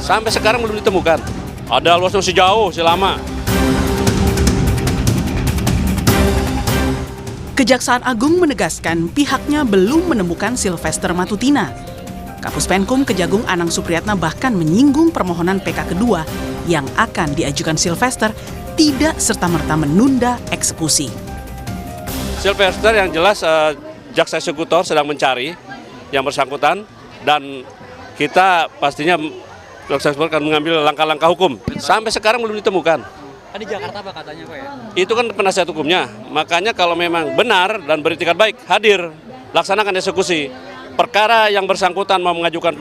Sampai sekarang belum ditemukan. Ada luasnya masih jauh, masih lama. Kejaksaan Agung menegaskan pihaknya belum menemukan Sylvester Matutina. Kapus Penkum Kejagung Anang Supriyatna bahkan menyinggung permohonan PK kedua yang akan diajukan Sylvester tidak serta-merta menunda eksekusi. Sylvester yang jelas jaksa eksekutor sedang mencari yang bersangkutan dan kita pastinya jaksa eksekutor akan mengambil langkah-langkah hukum. Sampai sekarang belum ditemukan. Di Jakarta Pak katanya Pak ya? Itu kan penasihat hukumnya, makanya kalau memang benar dan beritikat baik, hadir, laksanakan eksekusi. Perkara yang bersangkutan mau mengajukan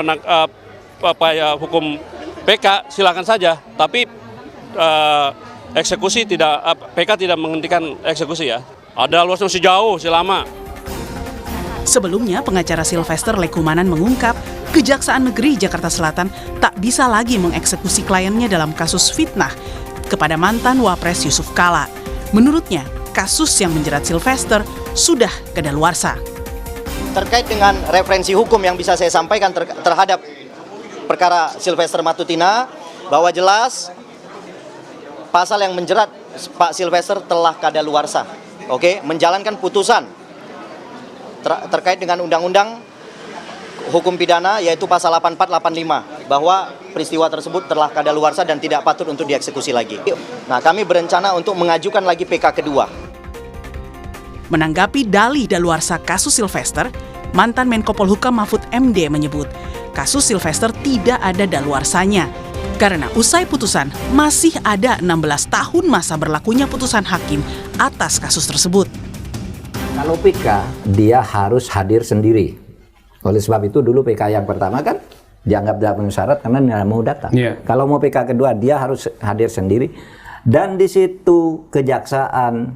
hukum PK, silakan saja, tapi eksekusi tidak, PK tidak menghentikan eksekusi ya. Ada luasnya masih jauh, masih lama. Sebelumnya, pengacara Sylvester Lekumanan mengungkap Kejaksaan Negeri Jakarta Selatan tak bisa lagi mengeksekusi kliennya dalam kasus fitnah kepada mantan Wapres Yusuf Kala. Menurutnya, kasus yang menjerat Sylvester sudah kadaluarsa. Terkait dengan referensi hukum yang bisa saya sampaikan terhadap perkara Sylvester Matutina, bahwa jelas pasal yang menjerat Pak Sylvester telah kadaluarsa. Menjalankan putusan terkait dengan undang-undang hukum pidana yaitu pasal 8485 bahwa peristiwa tersebut telah kadaluarsa dan tidak patut untuk dieksekusi lagi. Nah, kami berencana untuk mengajukan lagi PK kedua. Menanggapi dalih daluarsa kasus Sylvester, mantan Menko Polhukam Mahfud MD menyebut kasus Sylvester tidak ada daluarsanya karena usai putusan masih ada 16 tahun masa berlakunya putusan hakim atas kasus tersebut. Kalau PK, dia harus hadir sendiri. Oleh sebab itu dulu PK yang pertama kan dianggap tidak memenuhi syarat karena tidak mau datang. Kalau mau PK kedua dia harus hadir sendiri dan di situ kejaksaan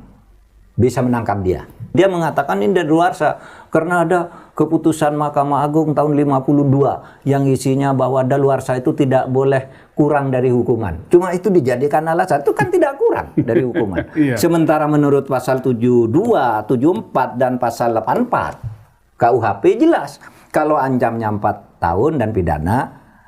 bisa menangkap dia. Dia mengatakan ini daluarsa karena ada keputusan Mahkamah Agung tahun 52 yang isinya bahwa daluarsa itu tidak boleh kurang dari hukuman. Cuma itu dijadikan alasan, itu kan tidak kurang dari hukuman. Sementara menurut pasal 72, 74 dan pasal 84 KUHP jelas kalau ancamnya 4 tahun dan pidana,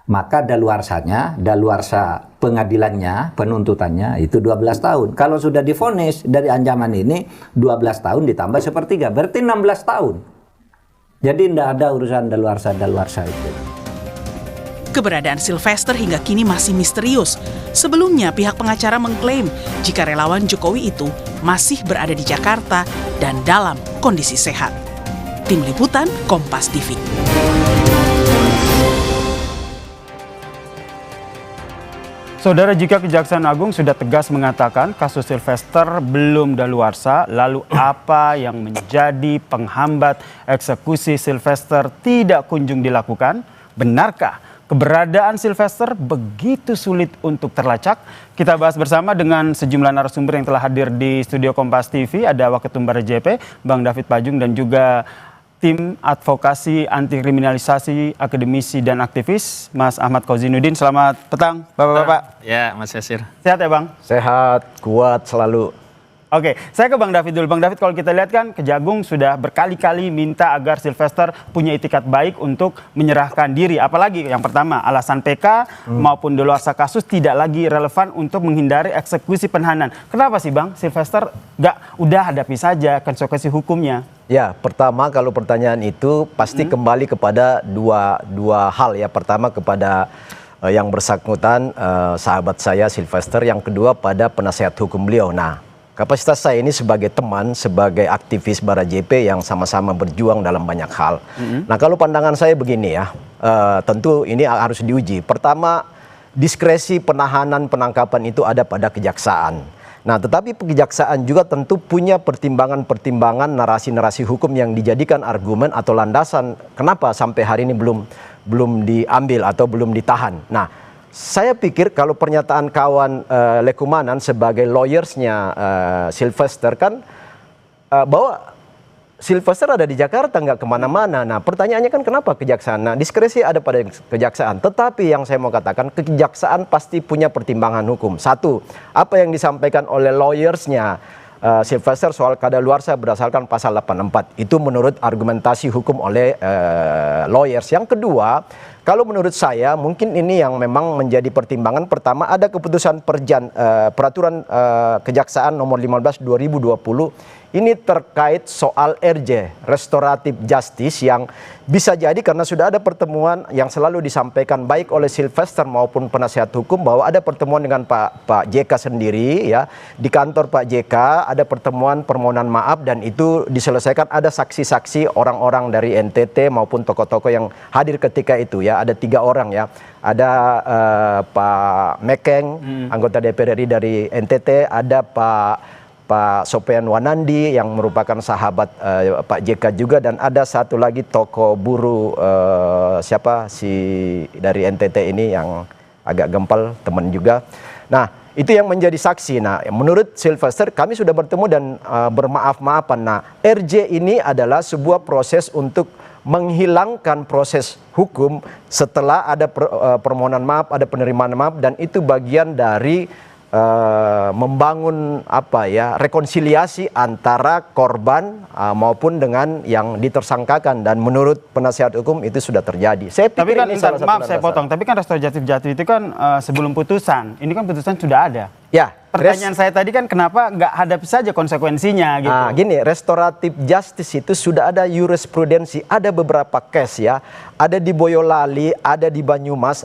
maka daluarsanya, daluarsa pengadilannya, penuntutannya itu 12 tahun. Kalau sudah divonis dari ancaman ini 12 tahun ditambah sepertiga, berarti 16 tahun. Jadi tidak ada urusan daluarsa itu. Keberadaan Sylvester hingga kini masih misterius. Sebelumnya pihak pengacara mengklaim jika relawan Jokowi itu masih berada di Jakarta dan dalam kondisi sehat. Tim Liputan Kompas TV. Saudara, jika Kejaksaan Agung sudah tegas mengatakan kasus Sylvester belum daluarsa, lalu apa yang menjadi penghambat eksekusi Sylvester tidak kunjung dilakukan? Benarkah keberadaan Sylvester begitu sulit untuk terlacak? Kita bahas bersama dengan sejumlah narasumber yang telah hadir di studio Kompas TV. Ada Waketum Barat JP, Bang David Pajung, dan juga tim advokasi anti kriminalisasi, akademisi dan aktivis, Mas Ahmad Kozinuddin. Selamat petang, Bapak-bapak. Ya, Mas Yasir. Sehat ya, Bang? Sehat, kuat selalu. Oke, saya ke Bang David dulu. Bang David, kalau kita lihat kan Kejagung sudah berkali-kali minta agar Sylvester punya itikat baik untuk menyerahkan diri. Apalagi yang pertama, alasan PK maupun daluarsa kasus tidak lagi relevan untuk menghindari eksekusi penahanan. Kenapa sih Bang Sylvester udah hadapi saja konsekuensi hukumnya? Ya, pertama kalau pertanyaan itu pasti kembali kepada dua hal ya. Pertama kepada yang bersangkutan sahabat saya Sylvester, yang kedua pada penasihat hukum beliau. Nah, kapasitas saya ini sebagai teman, sebagai aktivis Barat JP yang sama-sama berjuang dalam banyak hal. Nah, kalau pandangan saya begini ya, tentu ini harus diuji. Pertama, diskresi penahanan penangkapan itu ada pada kejaksaan. Nah, tetapi kejaksaan juga tentu punya pertimbangan-pertimbangan narasi-narasi hukum yang dijadikan argumen atau landasan kenapa sampai hari ini belum diambil atau belum ditahan. Nah, saya pikir kalau pernyataan kawan Lekumanan sebagai lawyersnya Sylvester kan bahwa Sylvester ada di Jakarta, nggak kemana-mana. Nah, pertanyaannya kan kenapa kejaksaan? Nah, diskresi ada pada kejaksaan. Tetapi yang saya mau katakan, kejaksaan pasti punya pertimbangan hukum. Satu, apa yang disampaikan oleh lawyersnya Sylvester soal kadaluarsa berdasarkan pasal 84. Itu menurut argumentasi hukum oleh lawyers. Yang kedua, Kalau menurut saya mungkin ini yang memang menjadi pertimbangan. Pertama, ada keputusan peraturan kejaksaan nomor 15 2020 ini terkait soal RJ, restoratif justice, yang bisa jadi karena sudah ada pertemuan yang selalu disampaikan baik oleh Sylvester maupun penasihat hukum bahwa ada pertemuan dengan Pak JK sendiri ya, di kantor Pak JK ada pertemuan permohonan maaf dan itu diselesaikan, ada saksi-saksi orang-orang dari NTT maupun tokoh-tokoh yang hadir ketika itu ya, ada 3 orang ya, ada Pak Mekeng anggota DPR RI dari NTT, ada Pak Sofian Wanandi yang merupakan sahabat Pak JK juga, dan ada satu lagi tokoh buruh siapa si dari NTT ini yang agak gempal, teman juga. Nah, itu yang menjadi saksi. Nah, menurut Sylvester kami sudah bertemu dan bermaaf-maafan. Nah, RJ ini adalah sebuah proses untuk menghilangkan proses hukum setelah ada permohonan maaf, ada penerimaan maaf, dan itu bagian dari membangun rekonsiliasi antara korban maupun dengan yang ditersangkakan, dan menurut penasihat hukum itu sudah terjadi. Saya pikir Tapi kan, ini salah satu maaf saya potong, tapi kan restoratif justice itu kan sebelum putusan, ini kan putusan sudah ada. Ya, pertanyaan saya tadi kan kenapa nggak hadapi saja konsekuensinya gitu. Gini, restoratif justice itu sudah ada jurisprudensi, ada beberapa case ya, ada di Boyolali, ada di Banyumas,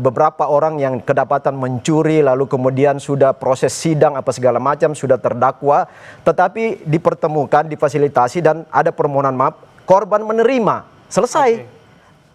beberapa orang yang kedapatan mencuri lalu kemudian sudah proses sidang apa segala macam, sudah terdakwa, tetapi dipertemukan, difasilitasi dan ada permohonan maaf, korban menerima, selesai.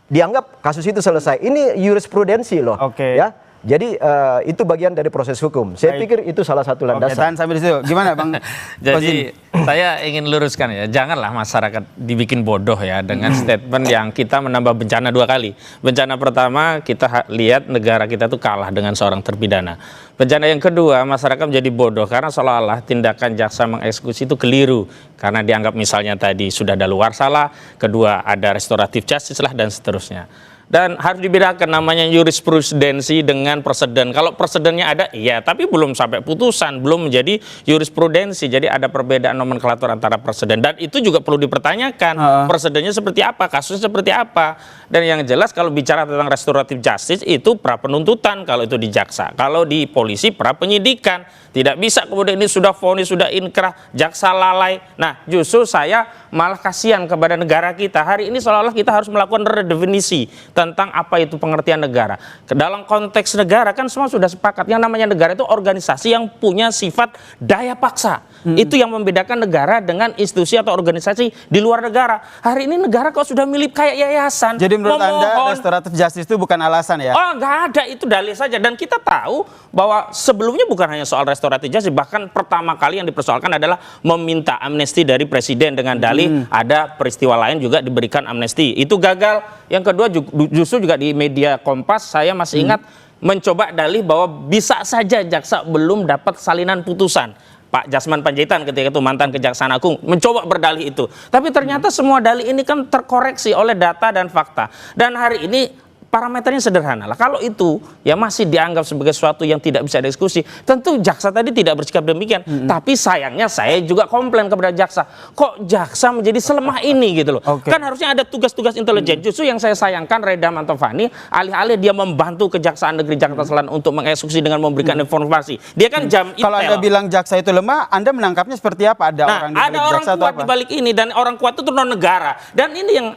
Dianggap kasus itu selesai. Ini jurisprudensi loh. Ya. Jadi itu bagian dari proses hukum. Saya pikir itu salah satu landasan. Tahan sampai di situ. Gimana Bang? Jadi saya ingin luruskan ya, janganlah masyarakat dibikin bodoh ya dengan statement yang kita menambah bencana 2 kali. Bencana pertama kita lihat negara kita tuh kalah dengan seorang terpidana. Bencana yang kedua, masyarakat menjadi bodoh karena seolah-olah tindakan jaksa mengeksekusi itu keliru karena dianggap misalnya tadi sudah daluarsa lah, kedua ada restoratif justice lah dan seterusnya. Dan harus dibedakan namanya jurisprudensi dengan preseden. Kalau presidennya ada, iya, tapi belum sampai putusan, belum menjadi jurisprudensi. Jadi ada perbedaan nomenklatur antara preseden. Dan itu juga perlu dipertanyakan. Presidennya seperti apa, kasusnya seperti apa. Dan yang jelas kalau bicara tentang restoratif justice itu pra penuntutan kalau itu di jaksa. Kalau di polisi pra penyidikan. Tidak bisa kemudian ini sudah vonis, sudah inkrah, jaksa lalai. Nah, justru saya malah kasihan kepada negara kita. Hari ini seolah-olah kita harus melakukan redefinisi tentang apa itu pengertian negara. Dalam konteks negara kan semua sudah sepakat. Yang namanya negara itu organisasi yang punya sifat daya paksa. Itu yang membedakan negara dengan institusi atau organisasi di luar negara. Hari ini negara kok sudah milik kayak yayasan. Jadi menurut Anda restoratif justice itu bukan alasan ya? Oh, nggak ada, itu dalih saja. Dan kita tahu bahwa sebelumnya bukan hanya soal restoratif justice, bahkan pertama kali yang dipersoalkan adalah meminta amnesti dari presiden dengan dalih ada peristiwa lain juga diberikan amnesti. Itu gagal. Yang kedua justru juga di media Kompas saya masih ingat mencoba dalih bahwa bisa saja jaksa belum dapat salinan putusan. Pak Jasman Panjaitan ketika itu mantan Kejaksaan Agung mencoba berdalih itu. Tapi ternyata semua dalih ini kan terkoreksi oleh data dan fakta. Dan hari ini parameternya sederhana lah. Kalau itu ya masih dianggap sebagai sesuatu yang tidak bisa didiskusi, tentu jaksa tadi tidak bersikap demikian. Tapi sayangnya saya juga komplain kepada jaksa. Kok jaksa menjadi selemah ini gitu loh. Kan harusnya ada tugas-tugas intelijen. Justru yang saya sayangkan Reda Mantovani alih-alih dia membantu Kejaksaan Negeri Jakarta Selatan untuk mengeksekusi dengan memberikan informasi. Dia kan jam intel. Kalau Anda bilang jaksa itu lemah, Anda menangkapnya seperti apa? Ada orang kuat di balik ini, dan orang kuat itu non negara. Dan ini yang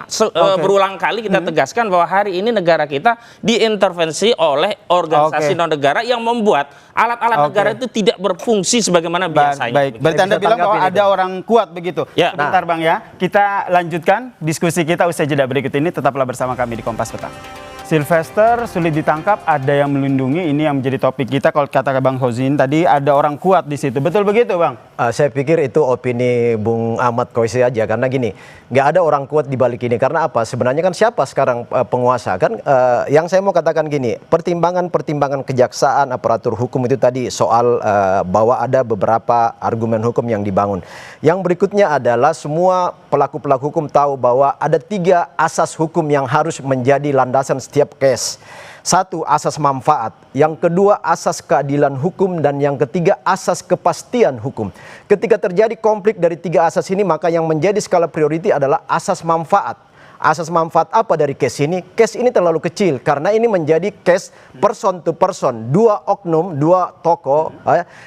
berulang kali kita tegaskan bahwa hari ini negara kita diintervensi oleh organisasi non negara yang membuat alat-alat negara itu tidak berfungsi sebagaimana biasanya. Baik, berarti Anda bilang bahwa ada orang kuat begitu. Ya. Sebentar Bang ya, kita lanjutkan diskusi kita usai jeda berikut ini. Tetaplah bersama kami di Kompas Petang. Sylvester sulit ditangkap, ada yang melindungi, ini yang menjadi topik kita. Kalau kata Bang Hozin tadi ada orang kuat di situ, betul begitu Bang? Saya pikir itu opini Bung Ahmad Koisi aja, karena gini, nggak ada orang kuat di balik ini. Karena apa? Sebenarnya kan siapa sekarang penguasa kan? Yang saya mau katakan gini, pertimbangan kejaksaan, aparatur hukum itu tadi soal bahwa ada beberapa argumen hukum yang dibangun. Yang berikutnya adalah semua pelaku-pelaku hukum tahu bahwa ada 3 asas hukum yang harus menjadi landasan setiap case. 1, asas manfaat. Yang kedua, asas keadilan hukum. Dan yang ketiga, asas kepastian hukum. Ketika terjadi konflik dari 3 asas ini, maka yang menjadi skala priority adalah asas manfaat. asas manfaat apa dari case ini? Case ini terlalu kecil karena ini menjadi case person to person, dua oknum, dua tokoh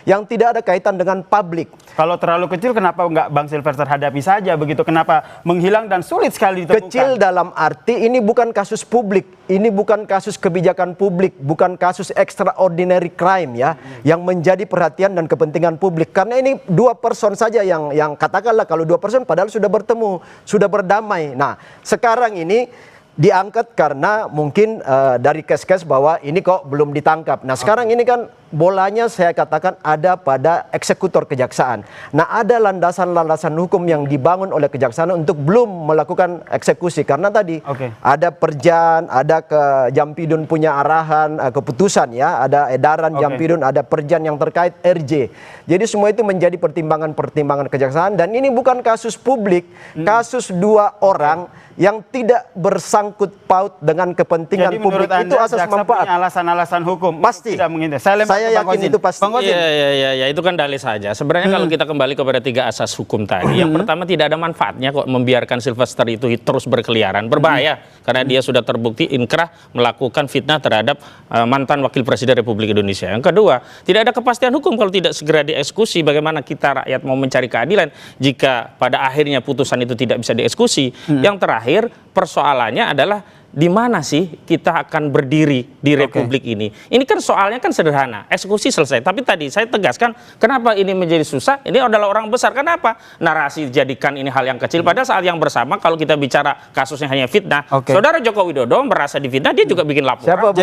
yang tidak ada kaitan dengan publik. Kalau terlalu kecil, kenapa nggak Bang Silvester hadapi saja begitu? Kenapa menghilang dan sulit sekali ditemukan? Kecil dalam arti ini bukan kasus publik, ini bukan kasus kebijakan publik, bukan kasus extraordinary crime ya, yang menjadi perhatian dan kepentingan publik. Karena ini dua person saja yang katakanlah kalau dua person padahal sudah bertemu, sudah berdamai. Nah, sekarang ini diangkat karena mungkin dari case-case bahwa ini kok belum ditangkap. Nah, sekarang ini kan bolanya saya katakan ada pada eksekutor kejaksaan. Nah, ada landasan-landasan hukum yang dibangun oleh kejaksaan untuk belum melakukan eksekusi. Karena tadi ada perjan, ada ke Jampidun punya arahan, keputusan ya, ada edaran Jampidun, ada perjan yang terkait RJ. Jadi semua itu menjadi pertimbangan-pertimbangan kejaksaan dan ini bukan kasus publik, kasus dua orang yang tidak bersangkut paut dengan kepentingan publik. Itu asas manfaat. Alasan-alasan hukum. Pasti. Saya yakin itu pasti. Iya, itu kan dalih saja. Sebenarnya kalau kita kembali kepada 3 asas hukum tadi, yang pertama tidak ada manfaatnya kok membiarkan Silvester itu terus berkeliaran, berbahaya karena dia sudah terbukti inkrah melakukan fitnah terhadap mantan Wakil Presiden Republik Indonesia. Yang kedua, tidak ada kepastian hukum kalau tidak segera dieksekusi. Bagaimana kita rakyat mau mencari keadilan jika pada akhirnya putusan itu tidak bisa dieksekusi? Yang terakhir, persoalannya adalah di mana sih kita akan berdiri di Republik ini? Ini kan soalnya kan sederhana, eksekusi selesai. Tapi tadi saya tegaskan, kenapa ini menjadi susah? Ini adalah orang besar. Kenapa? Narasi jadikan ini hal yang kecil. Pada saat yang bersama, kalau kita bicara kasusnya hanya fitnah, Saudara Joko Widodo merasa difitnah, dia juga bikin laporan.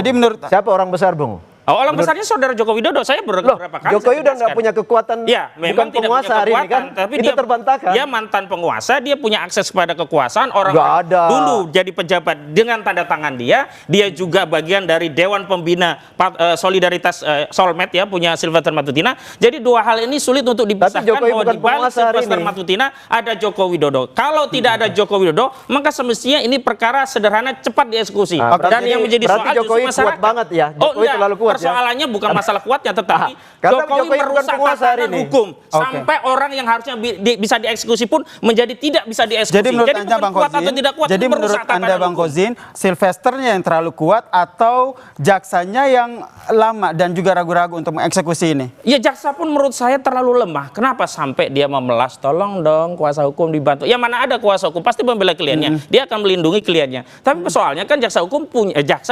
Siapa orang besar, Bung? Orang besarnya Saudara Joko Widodo. Saya beberapa kali Jokowi udah nggak punya kekuatan, ya, bukan penguasa hari ini kan, tapi itu dia terbantahkan. Dia mantan penguasa, dia punya akses kepada kekuasaan. Orang dulu jadi pejabat dengan tanda tangan dia juga bagian dari Dewan Pembina Solidaritas Solmed ya, punya Silvester Matutina. Jadi dua hal ini sulit untuk dipisahkan bahwa di balik Silvester Matutina ada Joko Widodo. Kalau tidak ada Joko Widodo, maka semestinya ini perkara sederhana cepat dieksekusi. Dan yang menjadi soal Jokowi justru masyarakat. Kuat banget ya. Jokowi terlalu kuat. Persoalannya bukan masalah kuatnya, tetapi Jokowi merusak tatanan hukum sampai orang yang harusnya bisa dieksekusi pun menjadi tidak bisa dieksekusi. Jadi menurut Anda, Bang Kozin, jadi menurut Anda, Bang Kozin, Silvesternya yang terlalu kuat atau jaksanya yang lama dan juga ragu-ragu untuk mengeksekusi ini? Ya, jaksa pun menurut saya terlalu lemah. Kenapa sampai dia memelas? Tolong dong kuasa hukum dibantu. Ya, mana ada kuasa hukum pasti membela kliennya. Dia akan melindungi kliennya. Tapi soalnya kan jaksa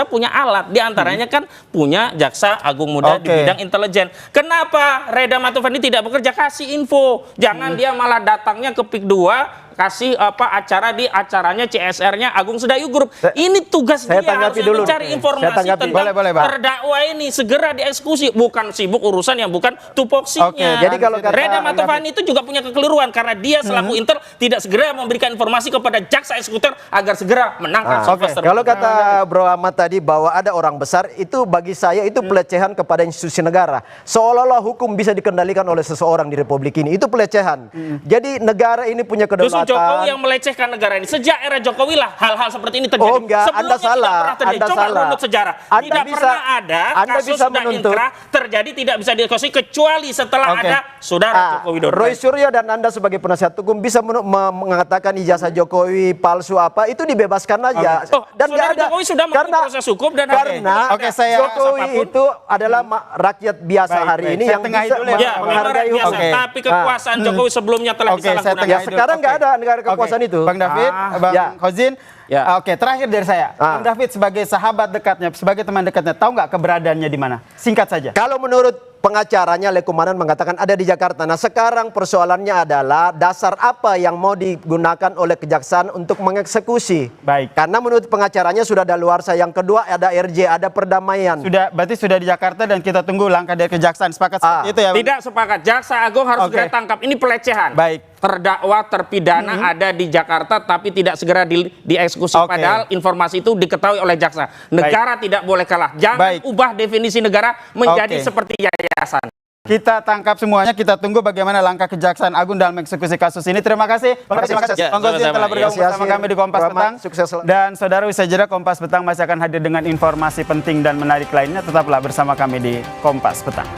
punya alat. Di antaranya kan punya Jaksa Agung Muda di bidang intelijen. Kenapa Reda Matufani tidak bekerja? Kasih info. Jangan dia malah datangnya ke PIK 2 kasih acara di acaranya CSR-nya Agung Sedayu Group. Ini tugas dia harusnya mencari informasi tentang terdakwa ini segera dieksekusi, bukan sibuk urusan yang bukan tupoksinya. Jadi kalau Reda Matufani itu juga punya kekeliruan karena dia selaku Intel tidak segera memberikan informasi kepada jaksa eksekutor agar segera menangkap Silvester. Kalau kata Bro Ahmad tadi bahwa ada orang besar, itu bagi saya itu pelecehan kepada institusi negara. Seolah-olah hukum bisa dikendalikan oleh seseorang di Republik ini. Itu pelecehan. Jadi negara ini punya kedaulatan. Jokowi yang melecehkan negara ini. Sejak era Jokowi lah hal-hal seperti ini terjadi. Oh enggak, sebelumnya Anda salah. Tidak pernah terjadi. Coba runut sejarah. Tidak pernah ada kasus sudah inkrah terjadi tidak bisa dieksekusi kecuali setelah ada Saudara Joko Widodo. Roy Suryo dan Anda sebagai penasihat hukum bisa mengatakan ijazah Jokowi palsu apa, itu dibebaskan aja. Dan nggak ada. Jokowi sudah melalui proses hukum dan karena Jokowi itu adalah rakyat biasa hari ini yang bisa menghargai hukum. Tapi kekuasaan Jokowi sebelumnya telah disalahgunakan. Sekarang nggak ada negara kekuasaan itu. Bang David, Bang Kozin, oke, terakhir dari saya. Bang David sebagai sahabat dekatnya, sebagai teman dekatnya, tahu nggak keberadaannya di mana? Singkat saja. Kalau menurut pengacaranya Lekumanan mengatakan ada di Jakarta. Nah, sekarang persoalannya adalah dasar apa yang mau digunakan oleh kejaksaan untuk mengeksekusi. Baik. Karena menurut pengacaranya sudah daluarsa. Yang kedua ada RJ, ada perdamaian. Berarti sudah di Jakarta dan kita tunggu langkah dari kejaksaan. Sepakat seperti itu ya? Tidak sepakat. Jaksa Agung harus segera tangkap. Ini pelecehan. Baik. Terdakwa terpidana ada di Jakarta tapi tidak segera dieksekusi. Padahal informasi itu diketahui oleh jaksa. Negara tidak boleh kalah. Jangan ubah definisi negara menjadi seperti yayasan. Kita tangkap semuanya, kita tunggu bagaimana langkah Kejaksaan Agung dalam eksekusi kasus ini. Terima kasih. Bang Kozin telah bergabung bersama kami di Kompas Petang. Dan saudara, usai jeda Kompas Petang masih akan hadir dengan informasi penting dan menarik lainnya. Tetaplah bersama kami di Kompas Petang.